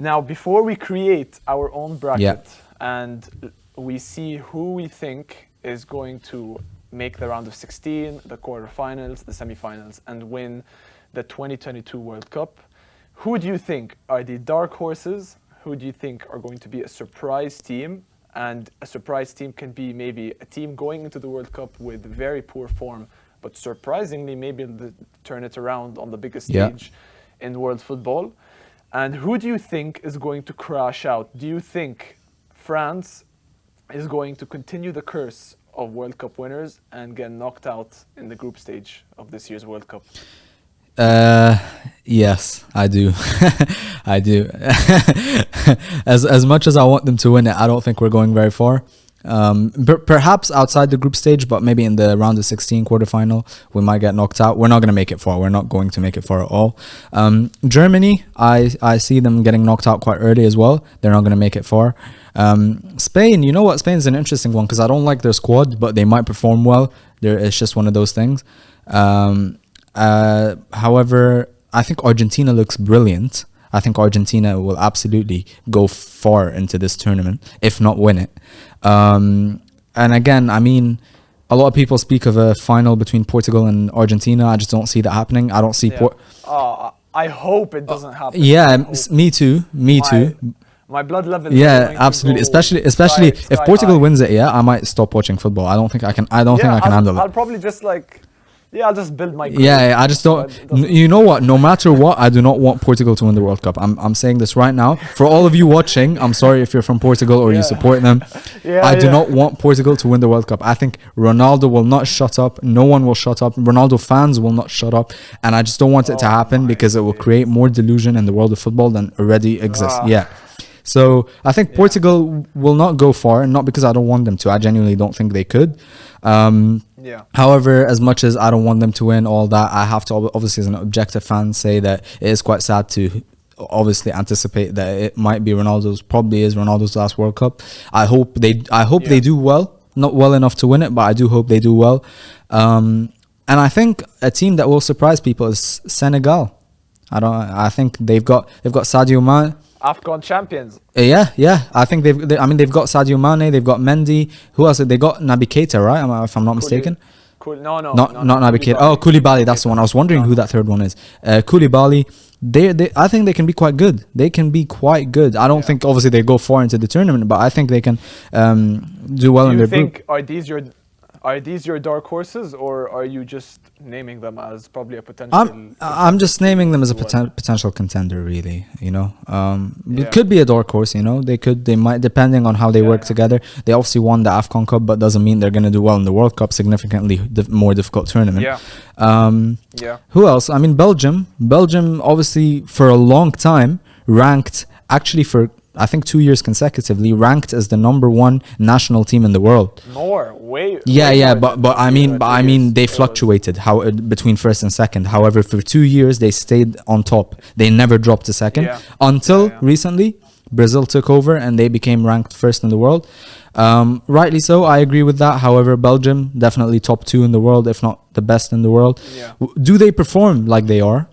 Now, before we create our own bracket Yeah. and we see who we think is going to make the round of 16, the quarterfinals, the semifinals, and win the 2022 World Cup, who do you think are the dark horses? Who do you think are going to be a surprise team? And a surprise team can be maybe a team going into the World Cup with very poor form, but surprisingly maybe turn it around on the biggest stage in world football. And who do you think is going to crash out? Do you think France is going to continue the curse of World Cup winners and get knocked out in the group stage of this year's World Cup? Yes, I do. I do. As much as I want them to win it, I don't think we're going very far. Perhaps outside the group stage, but maybe in the round of 16 quarterfinal, we might get knocked out. We're not going to make it far. We're not going to make it far at all. Germany, I see them getting knocked out quite early as well. They're not going to make it far. Spain, you know what? Spain's an interesting one because I don't like their squad, but they might perform well. It's just one of those things. However, I think Argentina looks brilliant. I think Argentina will absolutely go far into this tournament, if not win it. And again, I mean, a lot of people speak of a final between Portugal and Argentina. I just don't see that happening. I don't see... I hope it doesn't happen. Yeah, me too. My blood level. Yeah, absolutely. Especially if Portugal wins it. Yeah, I might stop watching football. I don't think I can handle it. I'll probably just I'll just build my. I just don't. You know what? No matter what, I do not want Portugal to win the World Cup. I'm saying this right now. For all of you watching, I'm sorry if you're from Portugal or you support them. I do not want Portugal to win the World Cup. I think Ronaldo will not shut up. No one will shut up. Ronaldo fans will not shut up. And I just don't want it to happen because it will create more delusion in the world of football than already exists. So I think Portugal will not go far, and not because I don't want them to. I genuinely don't think they could. However, as much as I don't want them to win all that, I have to obviously, as an objective fan, say that it is quite sad to obviously anticipate that it might be probably is Ronaldo's last World Cup. I hope they do well, not well enough to win it, but I do hope they do well. And I think a team that will surprise people is Senegal. I think they've got Sadio Mane. AFCON champions. I think they've got Sadio Mane, they've got Mendy. Who else? They got Naby Keita, right? If I'm not mistaken. No, not Naby Keita. Oh, Koulibaly, that's the one. I was wondering who that third one is. Koulibaly. I think they can be quite good. I don't think obviously they go far into the tournament, but I think they can do well in their group. Do you think are these your dark horses, or are you just naming them as probably a potential? I'm just naming them as a potential contender, really. You know, it could be a dark horse. You know, they might, depending on how they work together. They obviously won the AFCON Cup, but doesn't mean they're going to do well in the World Cup. Significantly more difficult tournament. Who else? I mean, Belgium. Belgium, obviously, for a long time ranked, actually for I think 2 years consecutively, ranked as the #1 national team in the world. But I mean they fluctuated between first and second. However, for 2 years they stayed on top. They never dropped a second until recently Brazil took over and they became ranked first in the world. Rightly so, I agree with that. However, Belgium definitely top 2 in the world, if not the best in the world. Do they perform like they are?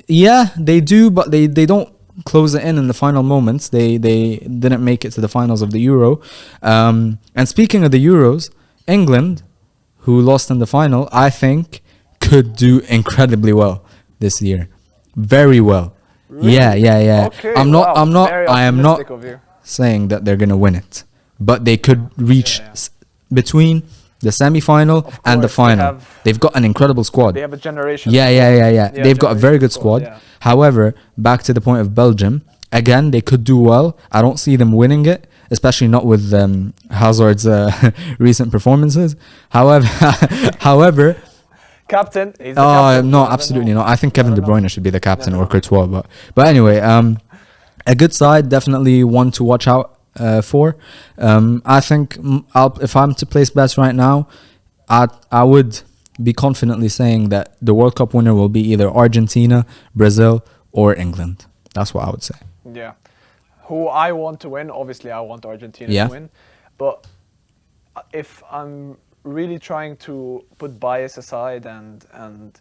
Yeah, they do, but they don't close it in the final moments. They didn't make it to the finals of the Euro. And speaking of the Euros, England, who lost in the final, I think could do incredibly well this year. Very well. Really? Yeah. Okay, I am not saying that they're going to win it, but they could reach between the semi-final and the final. They've got an incredible squad. They have a generation. Yeah. They've got a very good squad. However, back to the point of Belgium, again, they could do well. I don't see them winning it, especially not with Hazard's recent performances. However, captain. No, absolutely not. I think Kevin De Bruyne should be the captain or Courtois. But anyway, a good side, definitely one to watch out for. I think if I'm to place bets right now, I would be confidently saying that the World Cup winner will be either Argentina, Brazil, or England. That's what I would say. Yeah. Who I want to win, obviously I want Argentina to win. But if I'm really trying to put bias aside and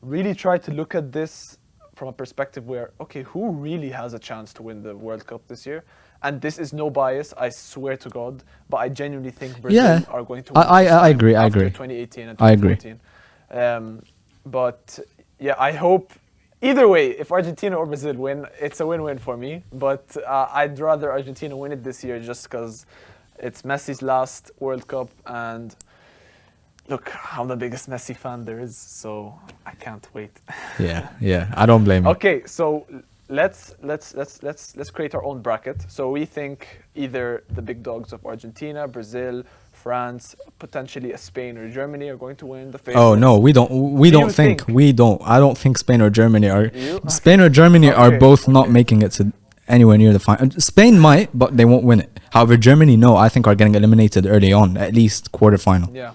really try to look at this from a perspective where, okay, who really has a chance to win the World Cup this year? And this is no bias, I swear to God, but I genuinely think Brazil are going to win. I agree. I after agree. 2018 and I agree. 2014. But yeah, I hope either way, if Argentina or Brazil win, it's a win-win for me. But I'd rather Argentina win it this year just because it's Messi's last World Cup, and look, I'm the biggest Messi fan there is, so I can't wait. Yeah. I don't blame you. Okay, so let's create our own bracket. So we think either the big dogs of Argentina, Brazil, France, potentially Spain or Germany are going to win the favorites. Oh no, we don't. We Do you don't think. think? We don't. I don't think Spain or Germany are. You? Spain or Germany are Okay, both not okay. making it to anywhere near the final. Spain might, but they won't win it. However, Germany, no, I think are getting eliminated early on, at least quarterfinal. Yeah.